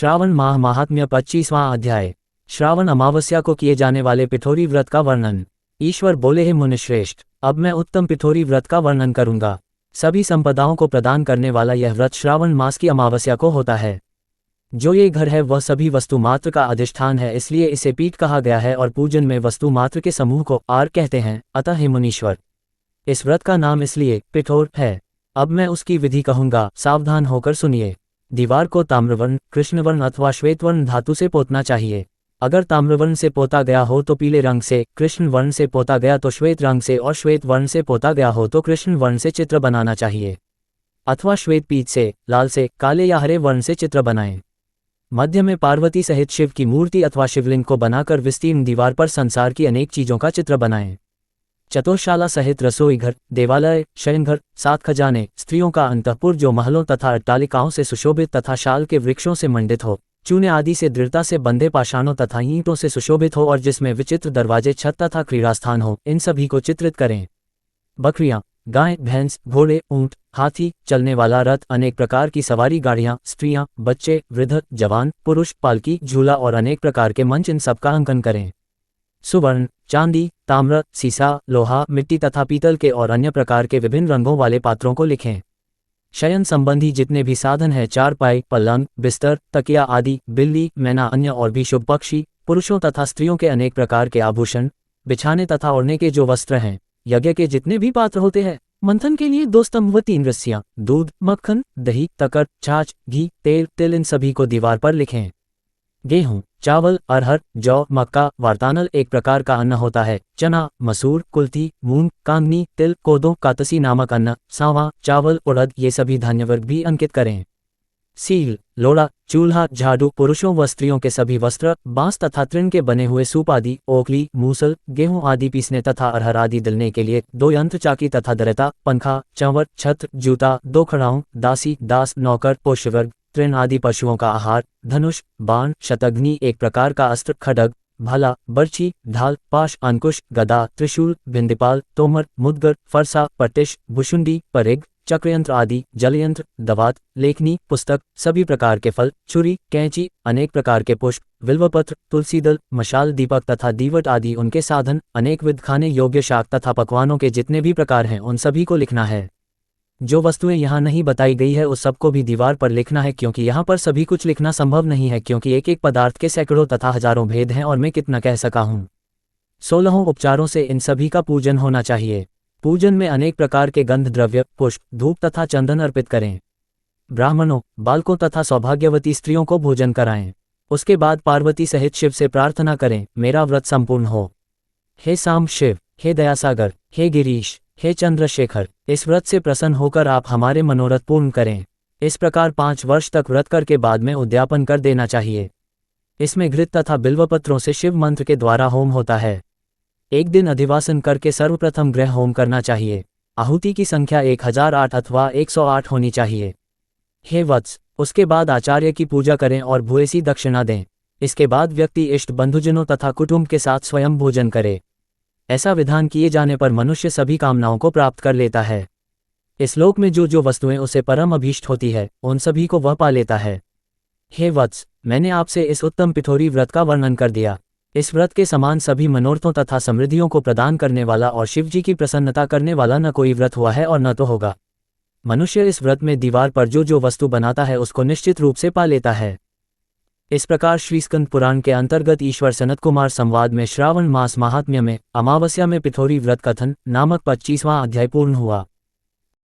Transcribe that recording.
श्रावण माह महात्म्य 25वां अध्याय। श्रावण अमावस्या को किए जाने वाले पिथोरी व्रत का वर्णन। ईश्वर बोले, हे मुनिश्रेष्ठ, अब मैं उत्तम पिथोरी व्रत का वर्णन करूंगा। सभी संपदाओं को प्रदान करने वाला यह व्रत श्रावण मास की अमावस्या को होता है। जो ये घर है वह सभी वस्तु मात्र का अधिष्ठान है, इसलिए इसे पीठ कहा गया है और पूजन में वस्तु मात्र के समूह को आर कहते हैं। अतः हे मुनीश्वर, इस व्रत का नाम इसलिए पिथोर है। अब मैं उसकी विधि कहूंगा, सावधान होकर सुनिए। दीवार को ताम्रवर्ण, कृष्णवर्ण अथवा श्वेतवर्ण धातु से पोतना चाहिए। अगर ताम्रवर्ण से पोता गया हो तो पीले रंग से, कृष्ण वर्ण से पोता गया तो श्वेत रंग से और श्वेत वर्ण से पोता गया हो तो कृष्ण वर्ण से चित्र बनाना चाहिए, अथवा श्वेत पीत से, लाल से, काले या हरे वर्ण से चित्र बनाएं। मध्य में पार्वती सहित शिव की मूर्ति अथवा शिवलिंग को बनाकर विस्तीर्ण दीवार पर संसार की अनेक चीजों का चित्र बनाएं। चतुर्शाला सहित रसोई घर, देवालय, शयनघर, 7 खजाने, स्त्रियों का अंतःपुर जो महलों तथा अट्टालिकाओं से सुशोभित तथा शाल के वृक्षों से मंडित हो, चूने आदि से दृढ़ता से बंधे पाषाणों तथा ईंटों से सुशोभित हो और जिसमें विचित्र दरवाजे, छत तथा क्रीड़ास्थान हो, इन सभी को चित्रित करें। बकरियां, गाय, भैंस, घोड़े, ऊंट, हाथी, चलने वाला रथ, अनेक प्रकार की सवारी गाड़ियां, स्त्रियां, बच्चे, वृद्ध, जवान, पुरुष, पालकी, झूला और अनेक प्रकार के मंच, इन सबका अंकन करें। सुवर्ण, चांदी, ताम्र, सीसा, लोहा, मिट्टी तथा पीतल के और अन्य प्रकार के विभिन्न रंगों वाले पात्रों को लिखें। शयन संबंधी जितने भी साधन हैं, चारपाई, पलंग, बिस्तर, तकिया आदि, बिल्ली, मैना, अन्य और भी शुभ पक्षी, पुरुषों तथा स्त्रियों के अनेक प्रकार के आभूषण, बिछाने तथा ओढ़ने के जो वस्त्र हैं, यज्ञ के जितने भी पात्र होते हैं, मंथन के लिए 2 स्तंभ व 3 रस्सियां, दूध, मक्खन, दही, तकर, छाछ, घी, तेल, तिल, इन सभी को दीवार पर लिखें। गेहूं, चावल, अरहर, जौ, मक्का, वार्तानल एक प्रकार का अन्न होता है। चना, मसूर, कुल्थी, मूंग, कांगनी, तिल, कोदो, कातसी नामक अन्न, सांवा, चावल, उड़द, ये सभी धान्य वर्ग भी अंकित करें। सील, लोड़ा, चूल्हा, झाड़ू, पुरुषों व स्त्रियों के सभी वस्त्र, बांस तथा तृण के बने हुए सूप आदि, ओखली, मूसल, गेहूं आदि पीसने तथा अरहर आदि दलने के लिए 2 यंत्र चाकी तथा दरेता, पंखा, चंवर, छत्र, जूता, 2 खड़ाऊं, दासी, दास, नौकर, पोष्यवर्ग, तृण आदि पशुओं का आहार, धनुष, बाण, शतघ्नि एक प्रकार का अस्त्र, खड्ग, भाला, बर्छी, ढाल, पाश, अंकुश, गदा, त्रिशूल, भिंदिपाल, तोमर, मुदगर, फरसा, पटिश, भुशुंडी, परिग, चक्रयंत्र आदि, जलयंत्र, दवात, लेखनी, पुस्तक, सभी प्रकार के फल, छुरी, कैंची, अनेक प्रकार के पुष्प, बिल्वपत्र, तुलसीदल, मशाल, दीपक तथा दीवट आदि उनके साधन, अनेक विध खाने योग्य शाक तथा पकवानों के जितने भी प्रकार हैं, उन सभी को लिखना है। जो वस्तुएं यहाँ नहीं बताई गई है उस सबको भी दीवार पर लिखना है, क्योंकि यहाँ पर सभी कुछ लिखना संभव नहीं है, क्योंकि एक एक पदार्थ के सैकड़ों तथा हजारों भेद हैं और मैं कितना कह सका हूँ। 16 उपचारों से इन सभी का पूजन होना चाहिए। पूजन में अनेक प्रकार के गंध द्रव्य, पुष्प, धूप तथा चंदन अर्पित करें। ब्राह्मणों, बालकों तथा सौभाग्यवती स्त्रियों को भोजन कराएं। उसके बाद पार्वती सहित शिव से प्रार्थना करें, मेरा व्रत संपूर्ण हो। हे सांब शिव, हे दयासागर, हे गिरीश, हे चंद्रशेखर, इस व्रत से प्रसन्न होकर आप हमारे मनोरथ पूर्ण करें। इस प्रकार 5 वर्ष तक व्रत करके बाद में उद्यापन कर देना चाहिए। इसमें घृत तथा बिल्वपत्रों से शिव मंत्र के द्वारा होम होता है। एक दिन अधिवासन करके सर्वप्रथम ग्रह होम करना चाहिए। आहुति की संख्या 1008 अथवा 108 होनी चाहिए। हे वत्स, उसके बाद आचार्य की पूजा करें और भूयसी दक्षिणा दें। इसके बाद व्यक्ति इष्ट बंधुजनों तथा कुटुंब के साथ स्वयं भोजन करे। ऐसा विधान किए जाने पर मनुष्य सभी कामनाओं को प्राप्त कर लेता है। इस लोक में जो जो वस्तुएं उसे परम अभीष्ट होती है, उन सभी को वह पा लेता है। हे वत्स, मैंने आपसे इस उत्तम पिथोरी व्रत का वर्णन कर दिया। इस व्रत के समान सभी मनोरथों तथा समृद्धियों को प्रदान करने वाला और शिवजी की प्रसन्नता करने वाला न कोई व्रत हुआ है और न तो होगा। मनुष्य इस व्रत में दीवार पर जो जो वस्तु बनाता है उसको निश्चित रूप से पा लेता है। इस प्रकार श्री स्कंद पुराण के अंतर्गत ईश्वर सनत कुमार संवाद में श्रावण मास महात्म्य में अमावस्या में पिथोरी व्रत कथन नामक 25वां अध्याय पूर्ण हुआ।